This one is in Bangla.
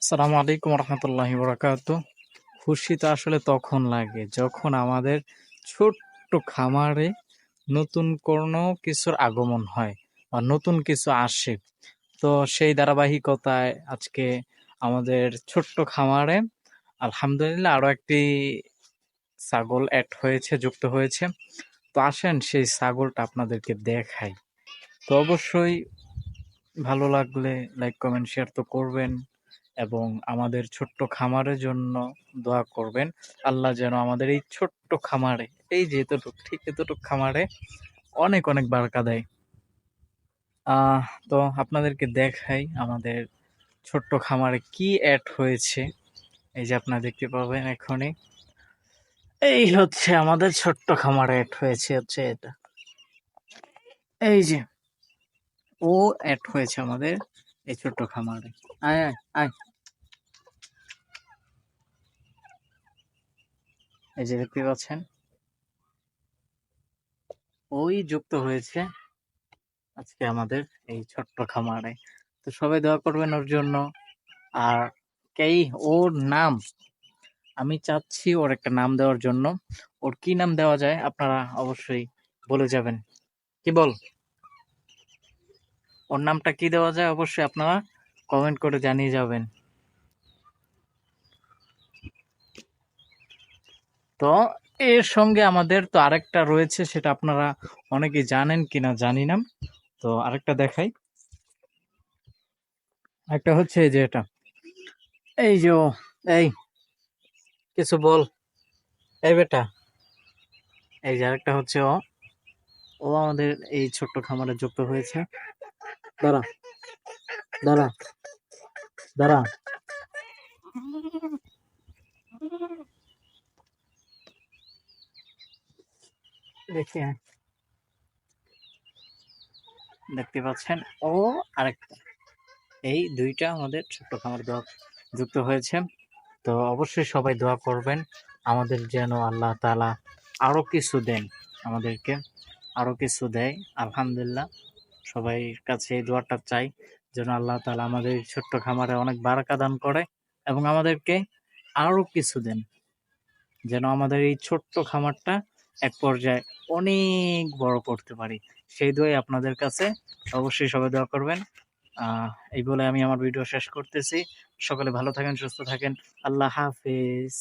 আসসালামু আলাইকুম রহমতুল্লাহি বরাকাতু। খুশি তো আসলে তখন লাগে যখন আমাদের ছোট্ট খামারে নতুন কোনো কিছুর আগমন হয় বা নতুন কিছু আসে। তো সেই ধারাবাহিকতায় আজকে আমাদের ছোট্ট খামারে আলহামদুলিল্লাহ আরো একটি ছাগল অ্যাড হয়েছে, যুক্ত হয়েছে। তো আসেন সেই ছাগলটা আপনাদেরকে দেখাই। তো অবশ্যই ভালো লাগলে লাইক কমেন্ট শেয়ার তো করবেন এবং আমাদের ছোট্ট খামারের জন্য দোয়া করবেন। আল্লাহ যেন আমাদের এই ছোট্ট খামারে, এই যে এতটুক, ঠিক এতটুক খামারে অনেক অনেক বারাকা দেয়। আহ তো আপনাদেরকে দেখাই আমাদের ছোট্ট খামারে কি অ্যাড হয়েছে। এই যে আপনারা দেখতে পাবেন এখনই। এই হচ্ছে আমাদের ছোট্ট খামারে অ্যাড হয়েছে, হচ্ছে এটা। এই যে ও অ্যাড হয়েছে আমাদের এই ছোট্ট খামারে। আয় আয় আয়। এই যে দেখতে পাচ্ছেন, ওই যুক্ত হয়েছে আজকে আমাদের এই ছোট্ট খামারে। তো সবাই দোয়া করবেন ওর জন্য। আর কেই ওর নাম, আমি চাচ্ছি ওর একটা নাম দেওয়ার জন্য। ওর কি নাম দেওয়া যায় আপনারা অবশ্যই বলে যাবেন। কি বল, ওর নামটা কি দেওয়া যায় অবশ্যই আপনারা কমেন্ট করে জানিয়ে যাবেন। তো এর সঙ্গে আমাদের তো আরেকটা রয়েছে, সেটা আপনারা অনেকেই জানেন কিনা জানি না। তো আরেকটা দেখাই। একটা হচ্ছে এই যে এটা, এই যে এই কিছু বল, এই বেটা। এই যে আরেকটা হচ্ছে ও ও আমাদের এই ছোট্ট খামারে যুক্ত হয়েছে। দাঁড়া দাঁড়া দাঁড়া, দেখি হ্যাঁ, দেখতে পাচ্ছেন ও আরেকটা। এই দুইটা আমাদের ছোট্ট খামারে যুক্ত হয়েছে। তো অবশ্যই সবাই দোয়া করবেন আমাদের যেন আল্লাহ তাআলা আরো কিছু দেন, আমাদেরকে আরো কিছু দেয়। আলহামদুলিল্লাহ, সবাই কাছে এই দোয়াটা চাই যেন আল্লাহ তাআলা আমাদের এই ছোট্ট খামারে অনেক বারাকা দান করে এবং আমাদেরকে আরো কিছু দেন, যেন আমাদের এই ছোট্ট খামারটা এক পর্যায়ে অনেক বড় করতে পারি। সেই দোয়াই আপনাদের কাছে। অবশ্যই সবাই দোয়া করবেন। আহ এই বলে আমি আমার ভিডিও শেষ করতেছি। সকলে ভালো থাকেন, সুস্থ থাকেন। আল্লাহ হাফেজ।